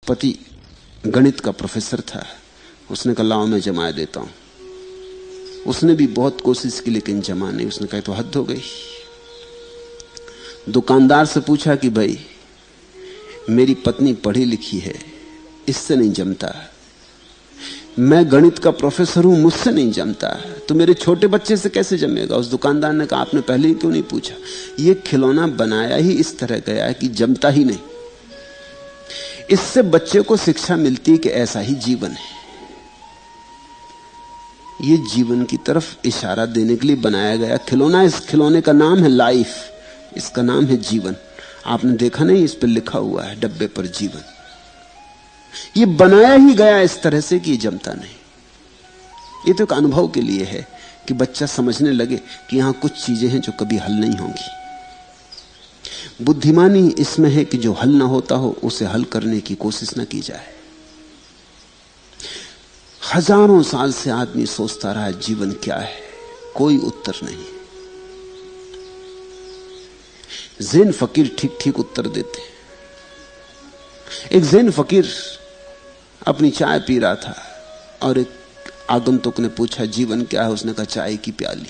पति गणित का प्रोफेसर था। उसने कहा लाओ मैं जमा देता हूं। उसने भी बहुत कोशिश की लेकिन जमा नहीं। उसने कहा तो हद हो गई। दुकानदार से पूछा कि भाई मेरी पत्नी पढ़ी लिखी है, इससे नहीं जमता। मैं गणित का प्रोफेसर हूं, मुझसे नहीं जमता, तो मेरे छोटे बच्चे से कैसे जमेगा। उस दुकानदार ने कहा आपने पहले ही क्यों नहीं पूछा। यह खिलौना बनाया ही इस तरह गया है कि जमता ही नहीं। इससे बच्चे को शिक्षा मिलती है कि ऐसा ही जीवन है। यह जीवन की तरफ इशारा देने के लिए बनाया गया खिलौना। इस खिलौने का नाम है लाइफ, इसका नाम है जीवन। आपने देखा नहीं, इस पर लिखा हुआ है डब्बे पर जीवन। ये बनाया ही गया इस तरह से कि जमता नहीं। ये तो एक अनुभव के लिए है कि बच्चा समझने लगे कि यहां कुछ चीजें हैं जो कभी हल नहीं होंगी। बुद्धिमानी इसमें है कि जो हल ना होता हो उसे हल करने की कोशिश ना की जाए। हजारों साल से आदमी सोचता रहा जीवन क्या है, कोई उत्तर नहीं। ज़ैन फकीर ठीक ठीक उत्तर देते। एक ज़ैन फकीर अपनी चाय पी रहा था और एक आगंतुक ने पूछा जीवन क्या है। उसने कहा चाय की प्याली।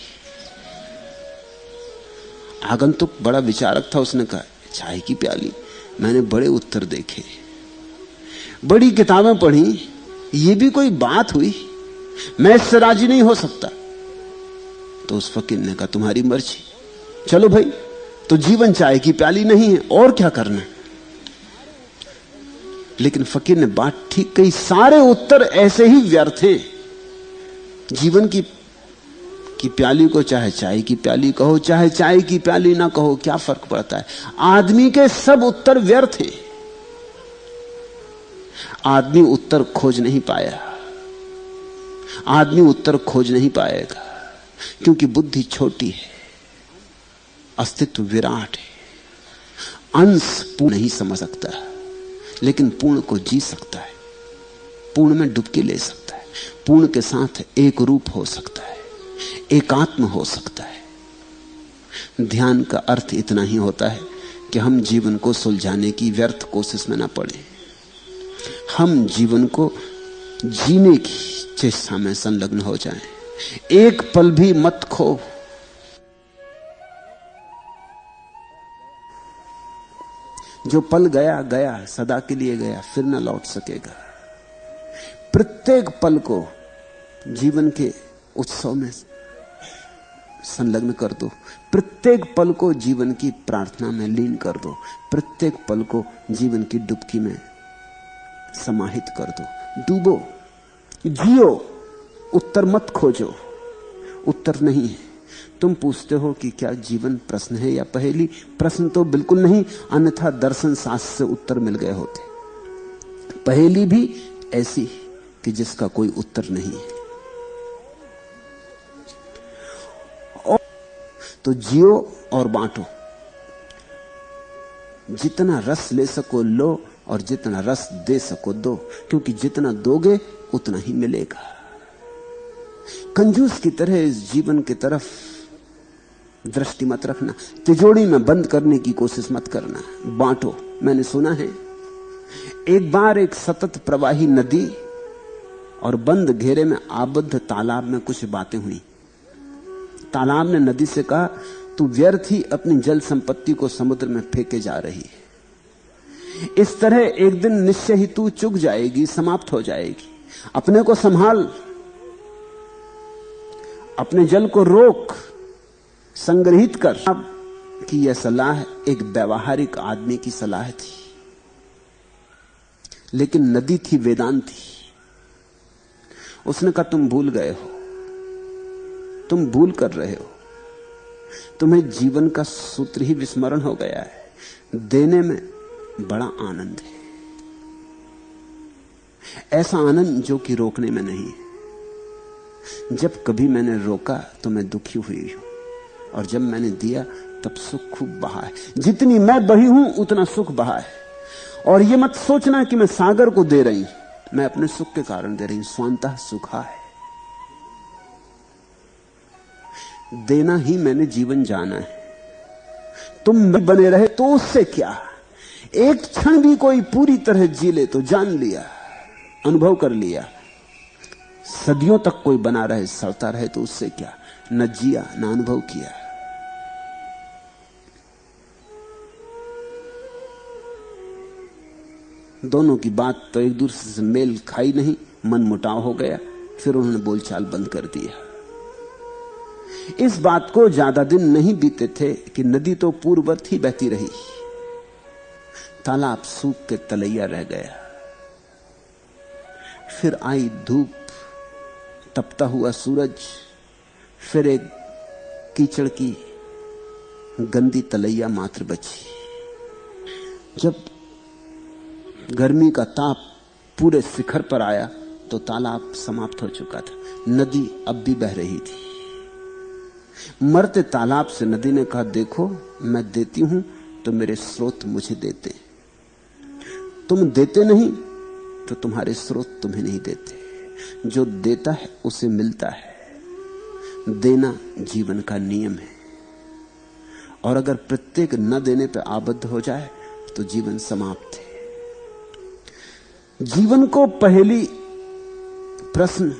आगंतुक बड़ा विचारक था। उसने कहा चाय की प्याली, मैंने बड़े उत्तर देखे, बड़ी किताबें पढ़ी, ये भी कोई बात हुई, मैं इससे राजी नहीं हो सकता। तो उस फकीर ने कहा तुम्हारी मर्जी, चलो भाई। तो जीवन चाय की प्याली नहीं है, और क्या करना। लेकिन फकीर ने बात ठीक कही, सारे उत्तर ऐसे ही व्यर्थ हैं। जीवन की प्याली को चाहे चाय की प्याली कहो, चाहे चाय की प्याली ना कहो, क्या फर्क पड़ता है। आदमी के सब उत्तर व्यर्थ हैं। आदमी उत्तर खोज नहीं पाया, आदमी उत्तर खोज नहीं पाएगा, क्योंकि बुद्धि छोटी है, अस्तित्व विराट है। अंश पूर्ण नहीं समझ सकता, लेकिन पूर्ण को जी सकता है, पूर्ण में डुबकी ले सकता है, पूर्ण के साथ एक रूप हो सकता है, एकात्म हो सकता है। ध्यान का अर्थ इतना ही होता है कि हम जीवन को सुलझाने की व्यर्थ कोशिश में ना पड़े, हम जीवन को जीने की चेष्टा में संलग्न हो जाएं। एक पल भी मत खो। जो पल गया गया, सदा के लिए गया, फिर न लौट सकेगा। प्रत्येक पल को जीवन के उत्सव में संलग्न कर दो, प्रत्येक पल को जीवन की प्रार्थना में लीन कर दो, प्रत्येक पल को जीवन की डुबकी में समाहित कर दो। डूबो, जियो, उत्तर मत खोजो। उत्तर नहीं है। तुम पूछते हो कि क्या जीवन प्रश्न है या पहेली। प्रश्न तो बिल्कुल नहीं, अन्यथा दर्शन शास्त्र से उत्तर मिल गए होते। पहेली भी ऐसी कि जिसका कोई उत्तर नहीं है। तो जियो और बांटो, जितना रस ले सको लो, और जितना रस दे सको दो, क्योंकि जितना दोगे उतना ही मिलेगा। कंजूस की तरह इस जीवन की तरफ दृष्टि मत रखना, तिजोरी में बंद करने की कोशिश मत करना, बांटो। मैंने सुना है एक बार एक सतत प्रवाही नदी और बंद घेरे में आबद्ध तालाब में कुछ बातें हुई। तालाब ने नदी से कहा तू व्यर्थ ही अपनी जल संपत्ति को समुद्र में फेंके जा रही है। इस तरह एक दिन निश्चय ही तू चुक जाएगी, समाप्त हो जाएगी। अपने को संभाल, अपने जल को रोक, संग्रहित कर। अब कि यह सलाह एक व्यवहारिक आदमी की सलाह थी, लेकिन नदी थी वेदांती। उसने कहा तुम भूल गए हो, तुम भूल कर रहे हो, तुम्हें जीवन का सूत्र ही विस्मरण हो गया है। देने में बड़ा आनंद है, ऐसा आनंद जो कि रोकने में नहीं है। जब कभी मैंने रोका तो मैं दुखी हुई हूं, और जब मैंने दिया तब सुख खूब बहा है। जितनी मैं बही हूं उतना सुख बहा है। और यह मत सोचना कि मैं सागर को दे रही हूं, मैं अपने सुख के कारण दे रही हूं। स्वांतः सुखा है। देना ही मैंने जीवन जाना है। तुम बने रहे तो उससे क्या। एक क्षण भी कोई पूरी तरह जी ले तो जान लिया, अनुभव कर लिया। सदियों तक कोई बना रहे, सड़ता रहे तो उससे क्या, न जिया न अनुभव किया। दोनों की बात तो एक दूसरे से मेल खाई नहीं, मन मुटाव हो गया, फिर उन्होंने बोलचाल बंद कर दिया। इस बात को ज्यादा दिन नहीं बीते थे कि नदी तो पूर्ववत ही बहती रही, तालाब सूख के तलैया रह गया। फिर आई धूप, तपता हुआ सूरज, फिर एक कीचड़ की गंदी तलैया मात्र बची। जब गर्मी का ताप पूरे शिखर पर आया तो तालाब समाप्त हो चुका था, नदी अब भी बह रही थी। मरते तालाब से नदी ने कहा, देखो मैं देती हूं तो मेरे स्रोत मुझे देते, तुम देते नहीं तो तुम्हारे स्रोत तुम्हें नहीं देते। जो देता है उसे मिलता है, देना जीवन का नियम है। और अगर प्रत्येक न देने पर आबद्ध हो जाए तो जीवन समाप्त है। जीवन को पहली प्रश्न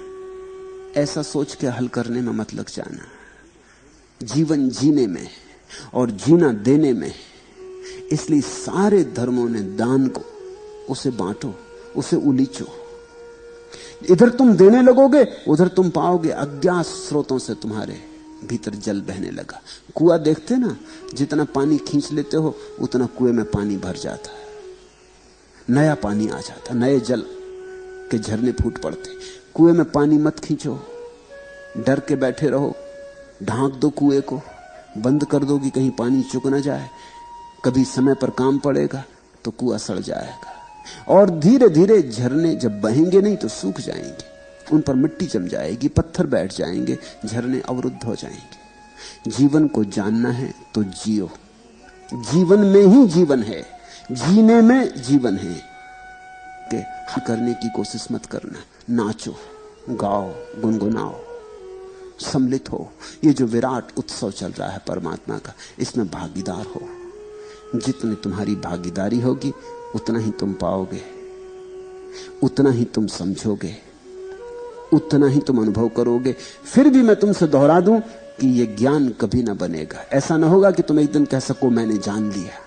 ऐसा सोच के हल करने में मत लग जाना। जीवन जीने में और जीना देने में। इसलिए सारे धर्मों ने दान को, उसे बांटो, उसे उलीचो। इधर तुम देने लगोगे, उधर तुम पाओगे अज्ञात स्रोतों से तुम्हारे भीतर जल बहने लगा। कुआं देखते ना, जितना पानी खींच लेते हो उतना कुएं में पानी भर जाता है, नया पानी आ जाता, नए जल के झरने फूट पड़ते। कुएं में पानी मत खींचो, डर के बैठे रहो, ढांक दो कुएं को, बंद कर दो कि कहीं पानी चुक ना जाए। कभी समय पर काम पड़ेगा तो कुआं सड़ जाएगा। और धीरे धीरे झरने जब बहेंगे नहीं तो सूख जाएंगे, उन पर मिट्टी जम जाएगी, पत्थर बैठ जाएंगे, झरने अवरुद्ध हो जाएंगे। जीवन को जानना है तो जियो, जीवन में ही जीवन है, जीने में जीवन है। के हल करने की कोशिश मत करना। नाचो, गाओ, गुनगुनाओ, सम्मिलित हो। ये जो विराट उत्सव चल रहा है परमात्मा का, इसमें भागीदार हो। जितनी तुम्हारी भागीदारी होगी उतना ही तुम पाओगे, उतना ही तुम समझोगे, उतना ही तुम अनुभव करोगे। फिर भी मैं तुमसे दोहरा दूं कि यह ज्ञान कभी ना बनेगा। ऐसा ना होगा कि तुम एक दिन कह सको मैंने जान लिया,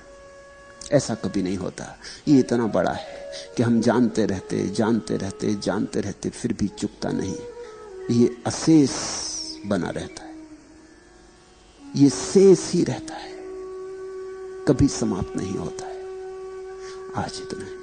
ऐसा कभी नहीं होता। ये इतना बड़ा है कि हम जानते रहते जानते रहते जानते रहते फिर भी चुकता नहीं। ये अशेष बना रहता है, ये शेष ही रहता है, कभी समाप्त नहीं होता है। आज इतना है।